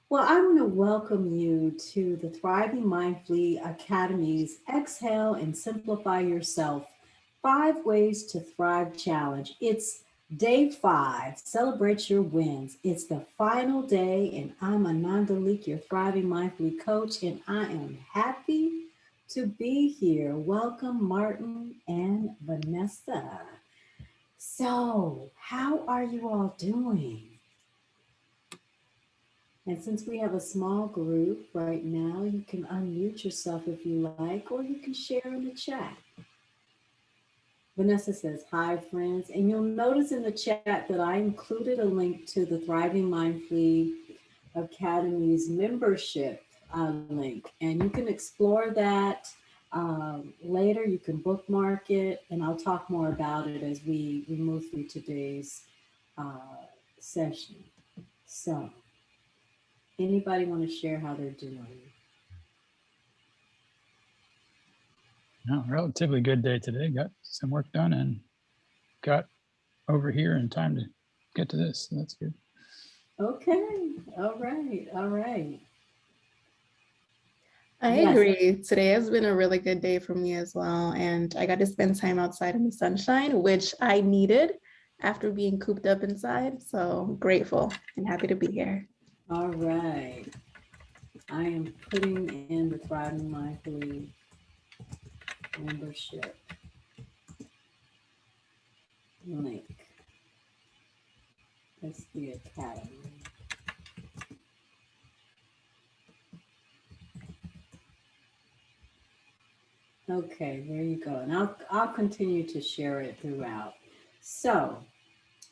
Well, I want to welcome you to the Thriving Mindfully Academy's Exhale and Simplify Yourself 5 Ways to Thrive Challenge. It's day 5. Celebrate your wins. It's the final day, and I'm Ananda, your Thriving Mindfully coach, and I am happy to be here. Welcome, Martin and Vanessa. So, how are you all doing? And since we have a small group right now, you can unmute yourself if you like, or you can share in the chat. Vanessa says, hi, friends. And you'll notice in the chat that I included a link to the Thriving Mindfully Academy's membership link. And you can explore that later. You can bookmark it, and I'll talk more about it as we move through today's session. So, anybody want to share how they're doing? No, relatively good day today. Got some work done and got over here in time to get to this. So that's good. Okay. All right. All right. I Yes. agree. Today has been a really good day for me as well. And I got to spend time outside in the sunshine, which I needed after being cooped up inside. So grateful and happy to be here. All right. I am putting in the Thriving Mindfully membership link. That's the academy. Okay, there you go. And I'll continue to share it throughout. So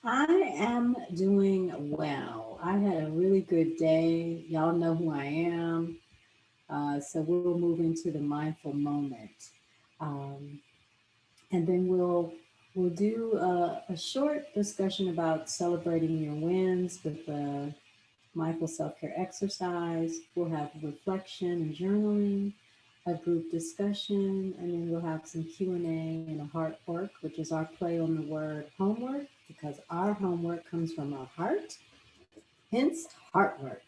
I am doing well. I had a really good day. Y'all know who I am. So we'll move into the mindful moment. Um, and then we'll do a short discussion about celebrating your wins with the mindful self-care exercise. We'll have reflection and journaling, a group discussion, and then we'll have some Q&A and a heart work, which is our play on the word homework, because our homework comes from our heart, hence heart work.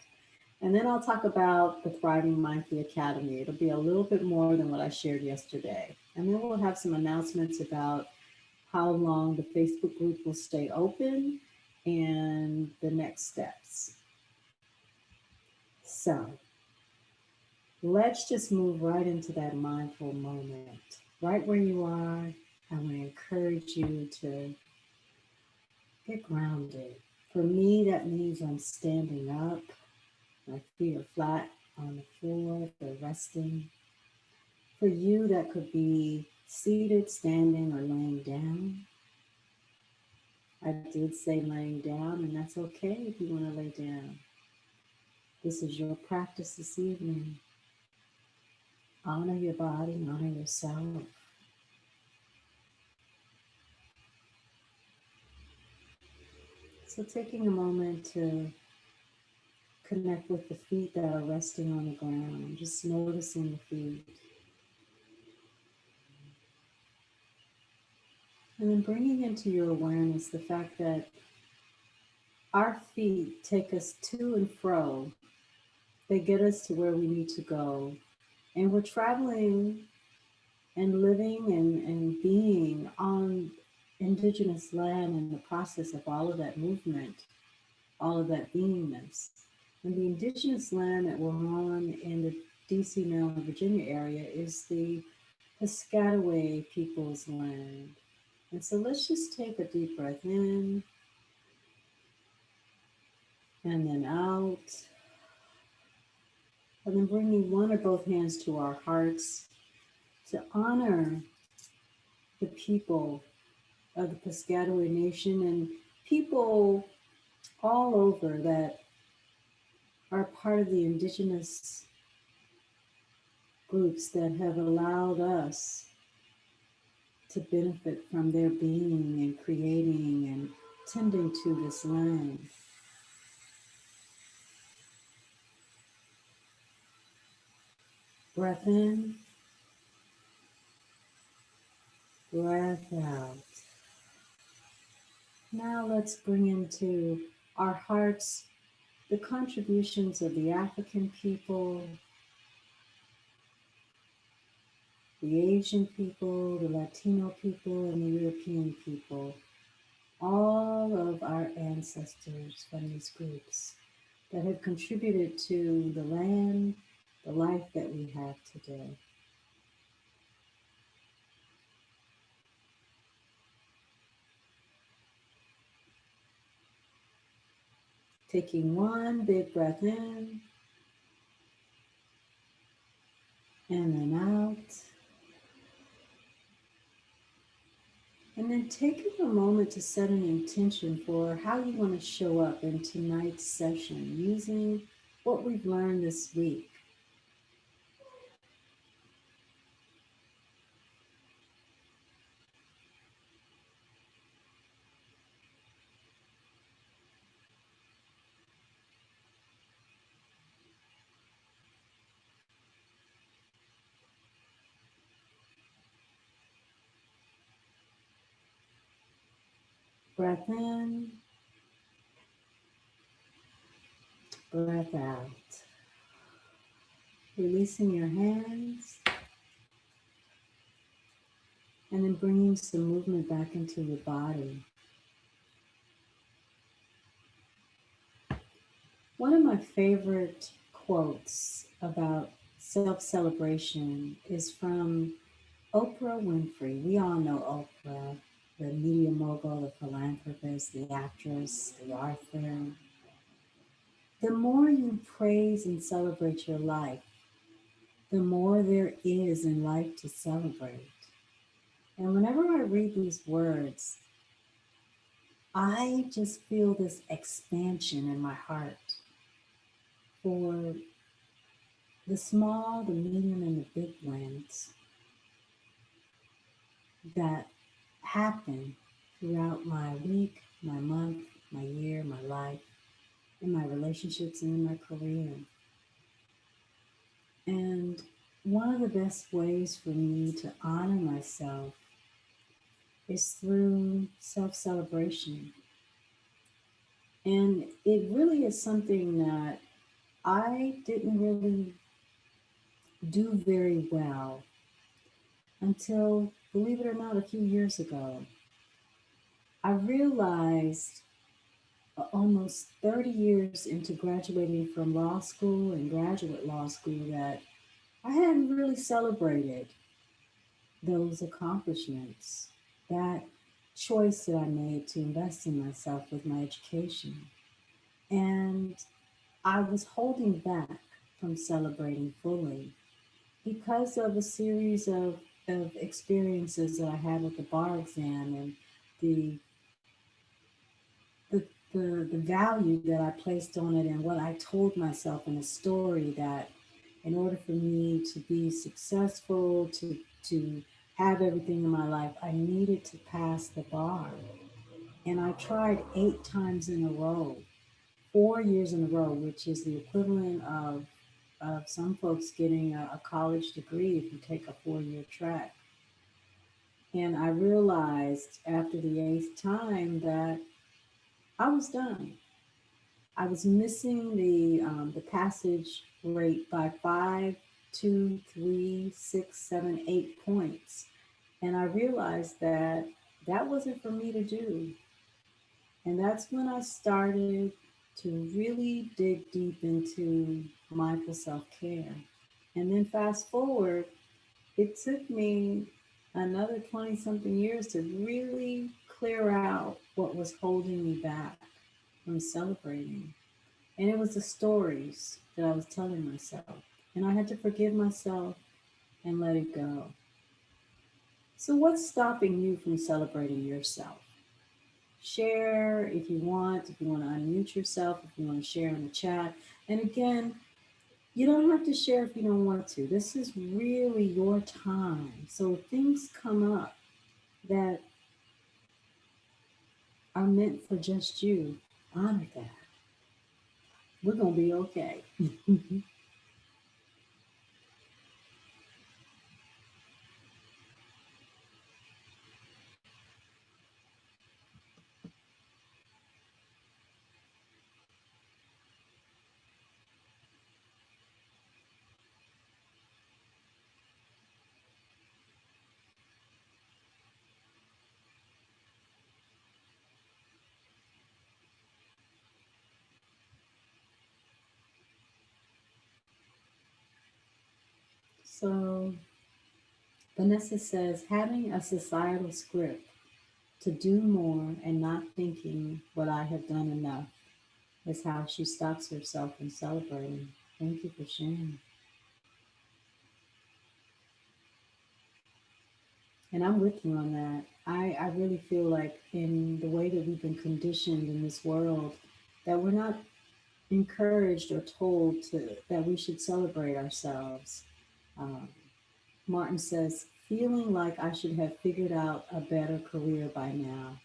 And then I'll talk about the Thriving Mindfully Academy. It'll be a little bit more than what I shared yesterday. And then we'll have some announcements about how long the Facebook group will stay open and the next steps. So let's just move right into that mindful moment. Right where you are, I want to encourage you to get grounded. For me, that means I'm standing up. My feet are flat on the floor, they're resting. For you, that could be seated, standing, or laying down. I did say laying down, and that's okay if you want to lay down. This is your practice this evening. Honor your body, honor yourself. So, taking a moment to connect with the feet that are resting on the ground, just noticing the feet. And then bringing into your awareness the fact that our feet take us to and fro. They get us to where we need to go. And we're traveling and living and being on indigenous land in the process of all of that movement, all of that beingness. And the indigenous land that we're on in the DC, Maryland, Virginia area is the Piscataway people's land. And so let's just take a deep breath in and then out. And then bringing one or both hands to our hearts to honor the people of the Piscataway Nation and people all over that are part of the indigenous groups that have allowed us to benefit from their being and creating and tending to this land. Breath in, breath out. Now let's bring into our hearts the contributions of the African people, the Asian people, the Latino people, and the European people, all of our ancestors from these groups that have contributed to the land, the life that we have today. Taking one big breath in and then out. And then taking a moment to set an intention for how you want to show up in tonight's session using what we've learned this week. Breath in, breath out. Releasing your hands and then bringing some movement back into your body. One of my favorite quotes about self-celebration is from Oprah Winfrey. We all know Oprah, the media mogul, the philanthropist, the actress, the author. The more you praise and celebrate your life, the more there is in life to celebrate. And whenever I read these words, I just feel this expansion in my heart for the small, the medium, and the big wins that happen throughout my week, my month, my year, my life, in my relationships, and in my career. And one of the best ways for me to honor myself is through self-celebration. And it really is something that I didn't really do very well until, believe it or not, a few years ago. I realized almost 30 years into graduating from law school and graduate law school that I hadn't really celebrated those accomplishments, that choice that I made to invest in myself with my education. And I was holding back from celebrating fully because of a series of experiences that I had with the bar exam and the the, the value that I placed on it and what I told myself in a story that in order for me to be successful, to have everything in my life, I needed to pass the bar. And I tried 8 times in a row, 4 years in a row, which is the equivalent of some folks getting a college degree if you take a 4-year track. And I realized after the 8th time that I was done. I was missing the passage rate by 5, 2, 3, 6, 7, 8 points. And I realized that that wasn't for me to do. And that's when I started to really dig deep into mindful self-care. And then fast forward, it took me another 20 something years to really clear out what was holding me back from celebrating. And it was the stories that I was telling myself. And I had to forgive myself and let it go. So, what's stopping you from celebrating yourself? Share if you want to unmute yourself, if you want to share in the chat. And again, you don't have to share if you don't want to. This is really your time. So, if things come up that are meant for just you, honor that. We're going to be okay. So Vanessa says, having a societal script to do more and not thinking what I have done enough is how she stops herself from celebrating. Thank you for sharing. And I'm with you on that. I really feel like in the way that we've been conditioned in this world, that we're not encouraged or told that we should celebrate ourselves. Um, Martin says, feeling like I should have figured out a better career by now.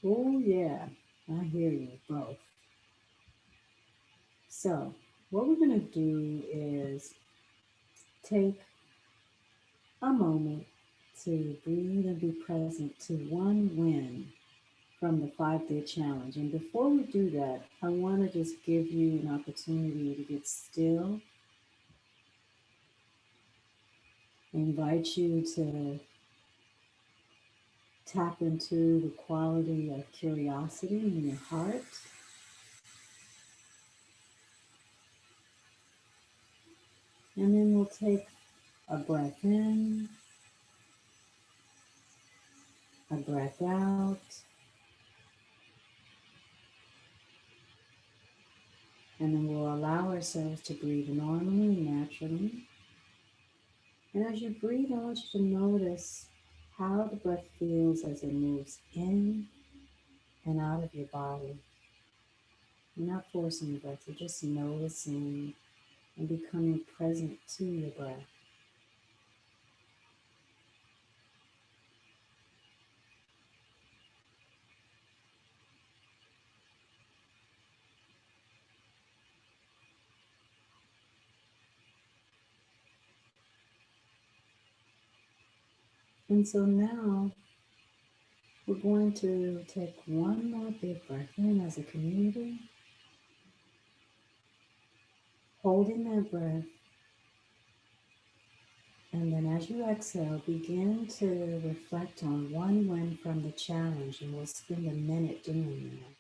Oh, yeah, I hear you both. So, what we're going to do is take a moment to breathe and be present to one win from the 5-day challenge. And before we do that, I want to just give you an opportunity to get still. I invite you to tap into the quality of curiosity in your heart. And then we'll take a breath in, a breath out, and then we'll allow ourselves to breathe normally and naturally. And as you breathe, I want you to notice how the breath feels as it moves in and out of your body. You're not forcing the breath, you're just noticing and becoming present to your breath. And so now we're going to take one more big breath in as a community, holding that breath. And then as you exhale, begin to reflect on one win from the challenge, and we'll spend a minute doing that.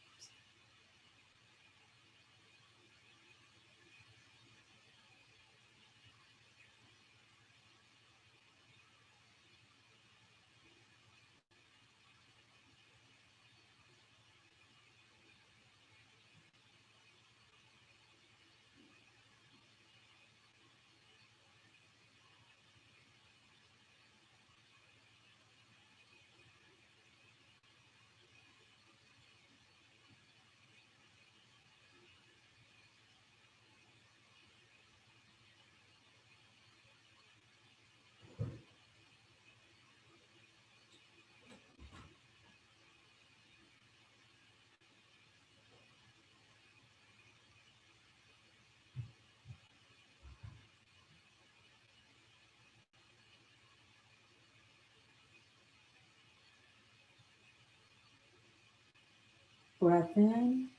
Breath in,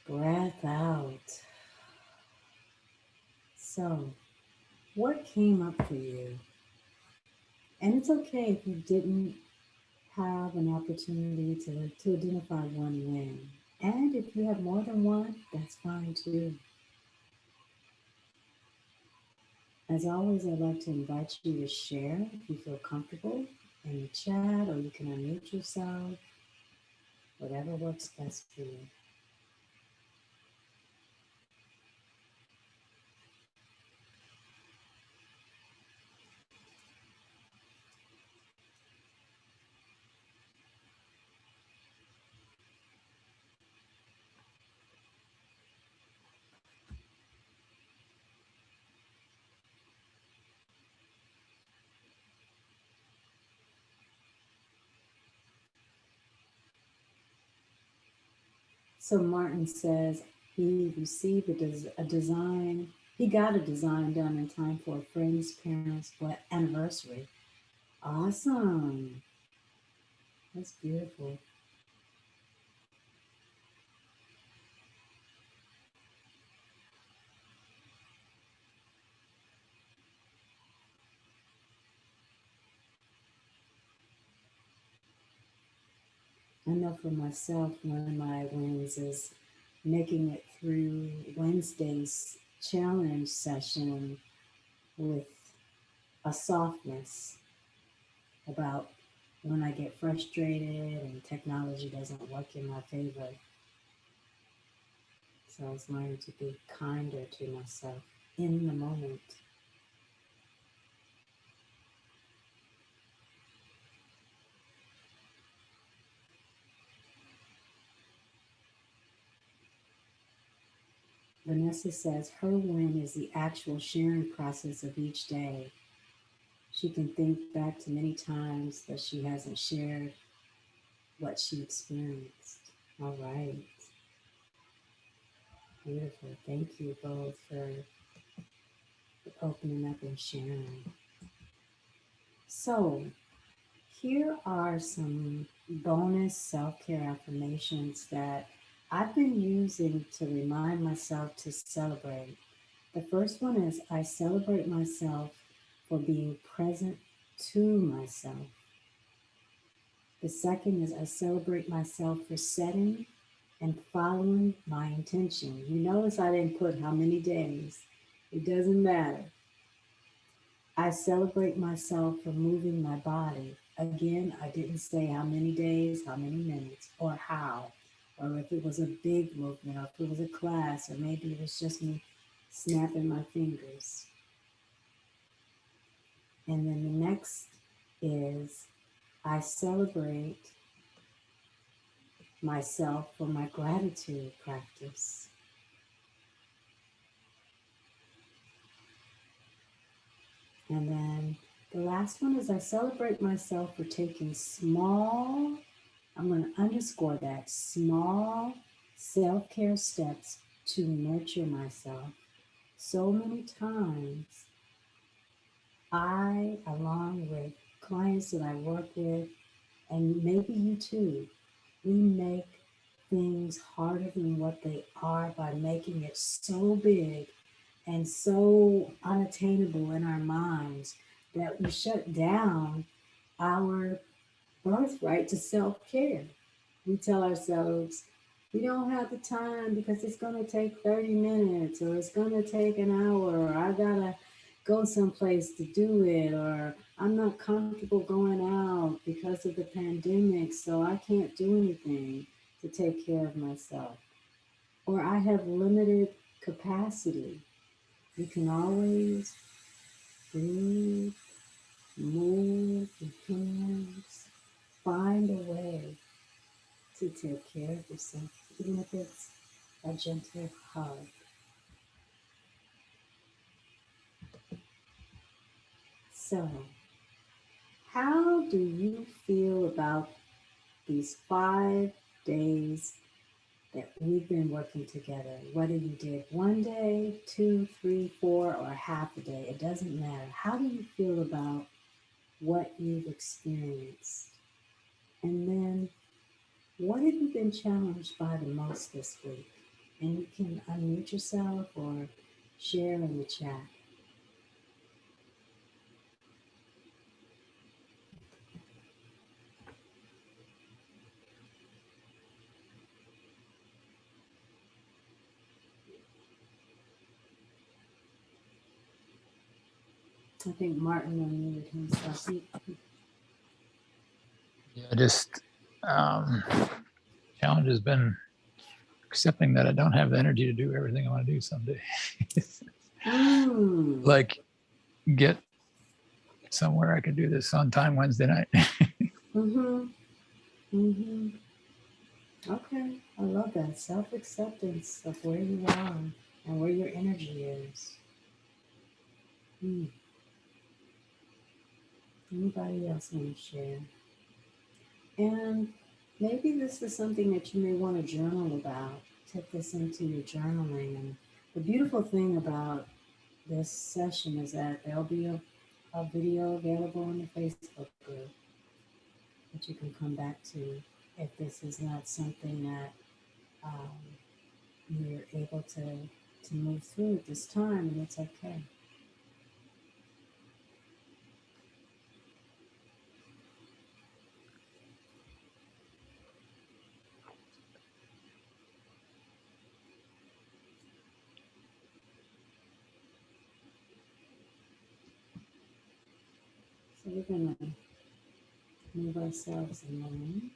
breath out. So, what came up for you? And it's okay if you didn't have an opportunity to identify one win. And if you have more than one, that's fine too. As always, I'd like to invite you to share if you feel comfortable in the chat, or you can unmute yourself, whatever works best for you. So Martin says he received a design, he got a design done in time for a friend's parents' anniversary. Awesome. That's beautiful. I know for myself, one of my wins is making it through Wednesday's challenge session with a softness about when I get frustrated and technology doesn't work in my favor. So I was learning to be kinder to myself in the moment. Vanessa says her win is the actual sharing process of each day. She can think back to many times that she hasn't shared what she experienced. All right. Beautiful. Thank you both for opening up and sharing. So, here are some bonus self care affirmations that I've been using to remind myself to celebrate. The first one is I celebrate myself for being present to myself. The second is I celebrate myself for setting and following my intention. You notice I didn't put how many days. It doesn't matter. I celebrate myself for moving my body. Again, I didn't say how many days, how many minutes, or how, or if it was a big movement, or if it was a class, or maybe it was just me snapping my fingers. And then the next is I celebrate myself for my gratitude practice. And then the last one is I celebrate myself for taking small, I'm going to underscore that, small self-care steps to nurture myself. So many times, I, along with clients that I work with, and maybe you too, we make things harder than what they are by making it so big and so unattainable in our minds that we shut down our birthright to self-care. We tell ourselves, we don't have the time because it's going to take 30 minutes or it's going to take an hour or I got to go someplace to do it or I'm not comfortable going out because of the pandemic, so I can't do anything to take care of myself. Or I have limited capacity. You can always breathe, move your hands, find a way to take care of yourself, even if it's a gentle hug. So, how do you feel about these 5 days that we've been working together? Whether you did one day, 2, 3, 4, or half a day, it doesn't matter. How do you feel about what you've experienced? And then, what have you been challenged by the most this week? And you can unmute yourself or share in the chat. I think Martin unmuted himself. Yeah, just challenge has been accepting that I don't have the energy to do everything I want to do someday. Like get somewhere I could do this on time Wednesday night. Okay, I love that. Self-acceptance of where you are and where your energy is. Anybody else want to share? And maybe this is something that you may want to journal about. Take this into your journaling. And the beautiful thing about this session is that there'll be a video available on the Facebook group that you can come back to if this is not something that you're able to move through at this time, and it's okay. we're going to move ourselves along.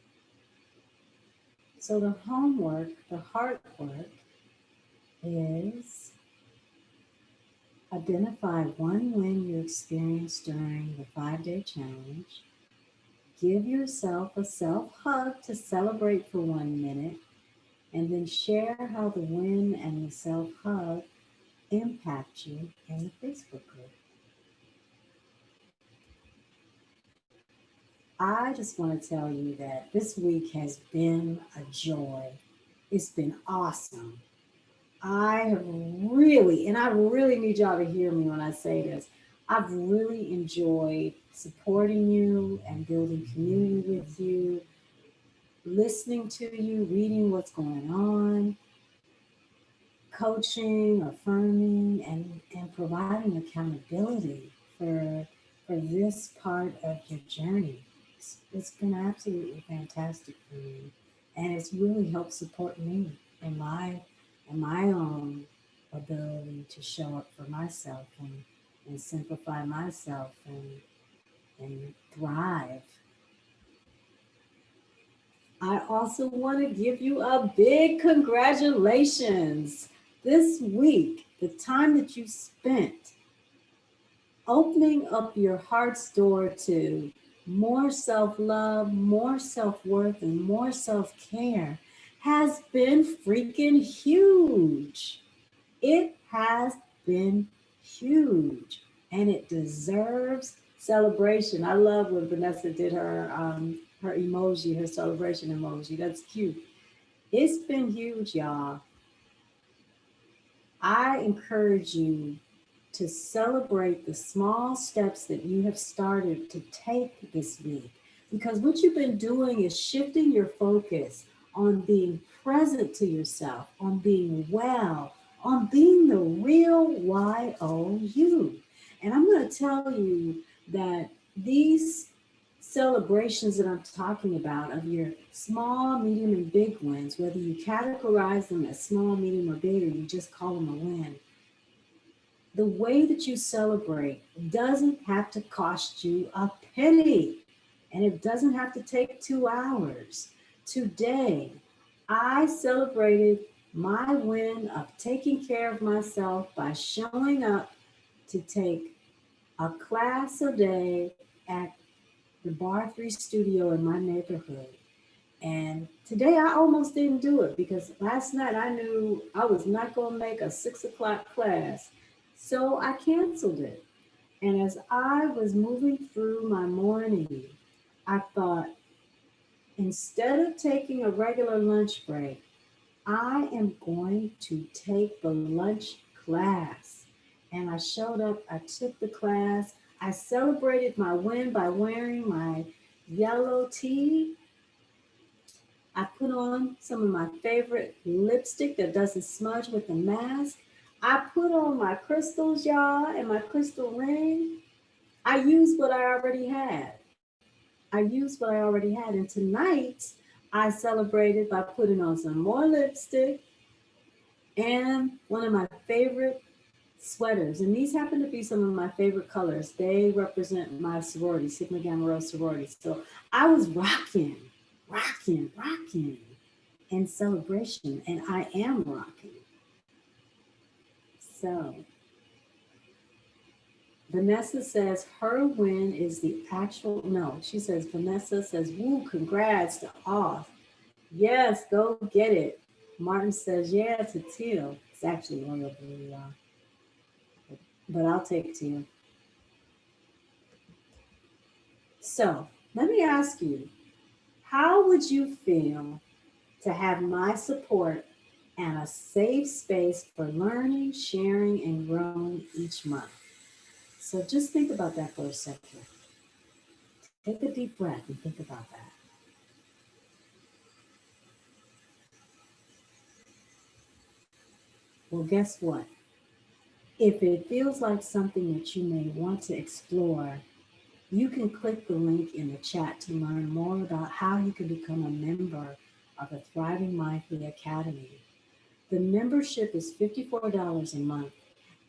So the homework, the heart work is identify one win you experienced during the 5-day challenge. Give yourself a self-hug to celebrate for 1 minute, and then share how the win and the self-hug impact you in the Facebook group. I just want to tell you that this week has been a joy. It's been awesome. I have really, and I really need y'all to hear me when I say this, I've really enjoyed supporting you and building community with you, listening to you, reading what's going on, coaching, affirming, and providing accountability for this part of your journey. It's been absolutely fantastic for me. And it's really helped support me in my own ability to show up for myself and simplify myself and thrive. I also want to give you a big congratulations. This week, the time that you spent opening up your heart's door to more self-love, more self-worth, and more self-care has been freaking huge. It has been huge, and it deserves celebration. I love when Vanessa did her emoji, her celebration emoji. That's cute. It's been huge, y'all. I encourage you to celebrate the small steps that you have started to take this week. Because what you've been doing is shifting your focus on being present to yourself, on being well, on being the real YOU. And I'm going to tell you that these celebrations that I'm talking about of your small, medium, and big wins, whether you categorize them as small, medium, or big, or you just call them a win, the way that you celebrate doesn't have to cost you a penny, and it doesn't have to take 2 hours. Today, I celebrated my win of taking care of myself by showing up to take a class a day at the Bar 3 studio in my neighborhood. And today I almost didn't do it because last night I knew I was not going to make a 6 o'clock class. So I canceled it. And as I was moving through my morning, I thought, instead of taking a regular lunch break, I am going to take the lunch class. And I showed up, I took the class, I celebrated my win by wearing my yellow tee. I put on some of my favorite lipstick that doesn't smudge with the mask. I put on my crystals, y'all, and my crystal ring. I used what I already had. And tonight, I celebrated by putting on some more lipstick and one of my favorite sweaters. And these happen to be some of my favorite colors. They represent my sorority, Sigma Gamma Rho sorority. So I was rocking in celebration, and I am rocking. So Vanessa says her win is the actual, no, she says, Vanessa says, woo, congrats to off. Yes, go get it. Martin says, yeah, to teal. It's actually royal blue, y'all. But I'll take teal. So let me ask you, how would you feel to have my support and a safe space for learning, sharing, and growing each month? So just think about that for a second. Take a deep breath and think about that. Well, guess what? If it feels like something that you may want to explore, you can click the link in the chat to learn more about how you can become a member of the Thriving Mindfully Academy. The membership is $54 a month,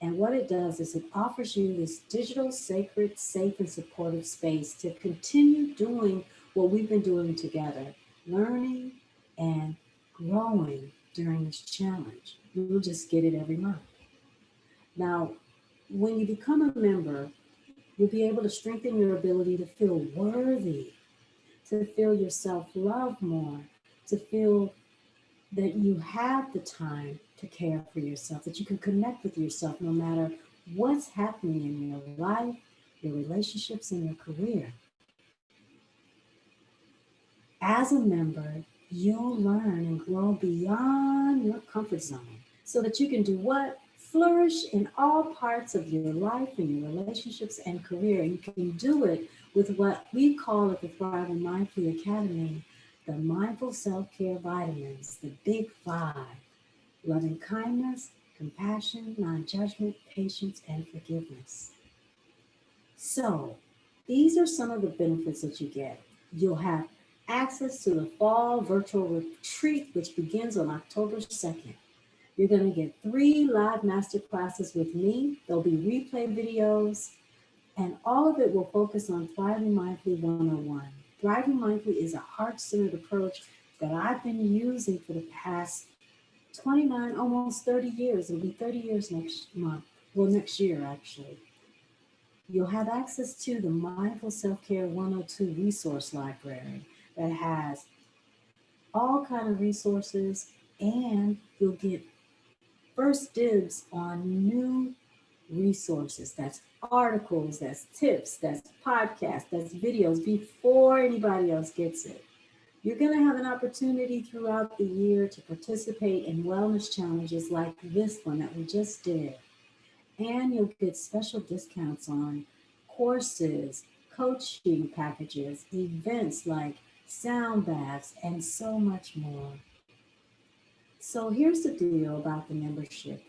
And what it does is it offers you this digital, sacred, safe, and supportive space to continue doing what we've been doing together, learning and growing during this challenge. You'll just get it every month. Now, when you become a member, you'll be able to strengthen your ability to feel worthy, to feel your self love more, to feel that you have the time to care for yourself, that you can connect with yourself no matter what's happening in your life, your relationships, and your career. As a member, you'll learn and grow beyond your comfort zone so that you can do what? Flourish in all parts of your life and your relationships and career. And you can do it with what we call at the Thriving Mindfully Academy the mindful self-care vitamins, the big five: loving kindness, compassion, non-judgment, patience, and forgiveness. So these are some of the benefits that you get. You'll have access to the fall virtual retreat, which begins on October 2nd. You're going to get 3 live master classes with me. There'll be replay videos, and all of it will focus on Thriving Mindfully 101. Thriving Mindfully is a heart-centered approach that I've been using for the past 29, almost 30 years. It'll be 30 years next month. Well, next year, actually. You'll have access to the Mindful Self-Care 102 resource library that has all kind of resources, and you'll get first dibs on new resources. That's articles, that's tips, that's podcasts, that's videos before anybody else gets it. You're going to have an opportunity throughout the year to participate in wellness challenges like this one that we just did. And you'll get special discounts on courses, coaching packages, events like sound baths, and so much more. So here's the deal about the membership.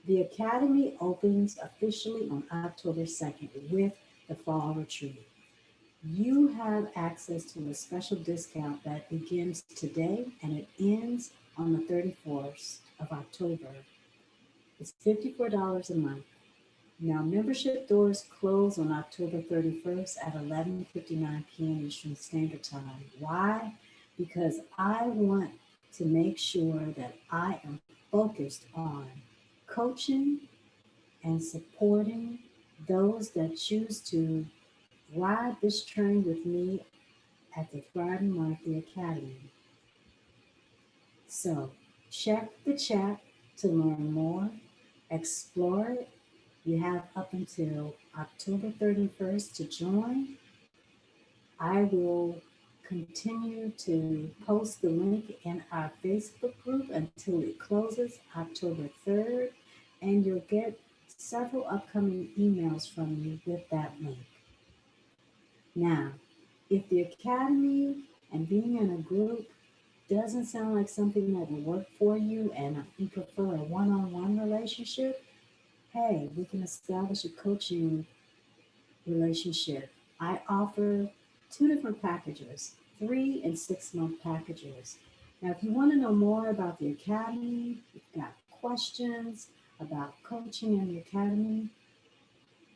The Academy opens officially on October 2nd with the fall retreat. You have access to a special discount that begins today and it ends on the 31st of October. It's $54 a month. Now, membership doors close on October 31st at 11:59 p.m. Eastern Standard Time. Why? Because I want to make sure that I am focused on coaching and supporting those that choose to ride this train with me at the Thriving Mindfully Academy. So check the chat to learn more, explore it. You have up until October 31st to join. I will continue to post the link in our Facebook group until it closes October 3rd, and you'll get several upcoming emails from me with that link. Now, if the Academy and being in a group doesn't sound like something that will work for you and you prefer a one-on-one relationship, hey, we can establish a coaching relationship. I offer 2 different packages, 3 and 6 month packages. Now, if you want to know more about the Academy, you've got questions about coaching in the Academy,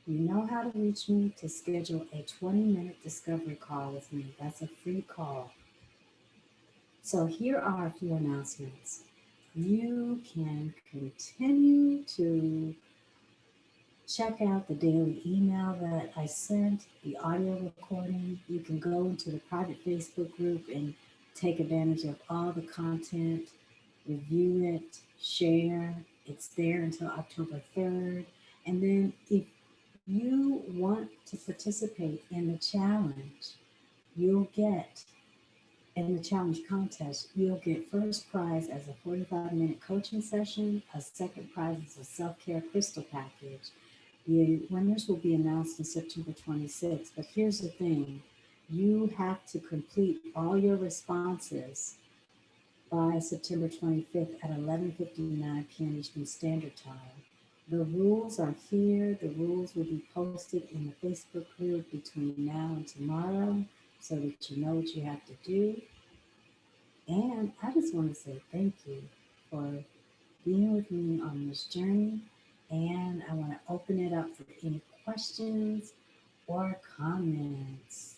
you know how to reach me to schedule a 20-minute discovery call with me. That's a free call. So here are a few announcements. You can continue to check out the daily email that I sent, the audio recording. You can go into the private Facebook group and take advantage of all the content, review it, share. It's there until October 3rd. And then if you want to participate in the challenge, you'll get in the challenge contest, you'll get first prize as a 45-minute coaching session. A second prize is a self-care crystal package. The winners will be announced on September 26th. But here's the thing. You have to complete all your responses by September 25th at 11:59 p.m. Eastern Standard Time. The rules are here. The rules will be posted in the Facebook group between now and tomorrow so that you know what you have to do. And I just want to say thank you for being with me on this journey. And I want to open it up for any questions or comments.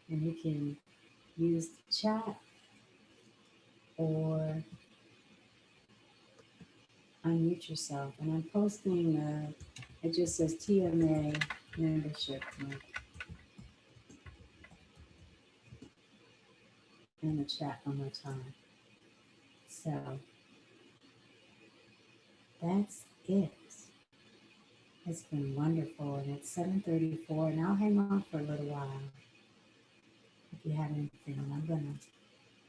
And you can use the chat or unmute yourself. And I'm posting, it just says TMA membership link in the chat one more time. So that's it. It's been wonderful, and it's 7:34, and I'll hang on for a little while. If you have anything, I'm gonna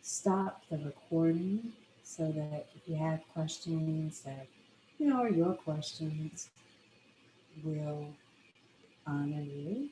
stop the recording so that if you have questions that, or your questions, we'll honor you.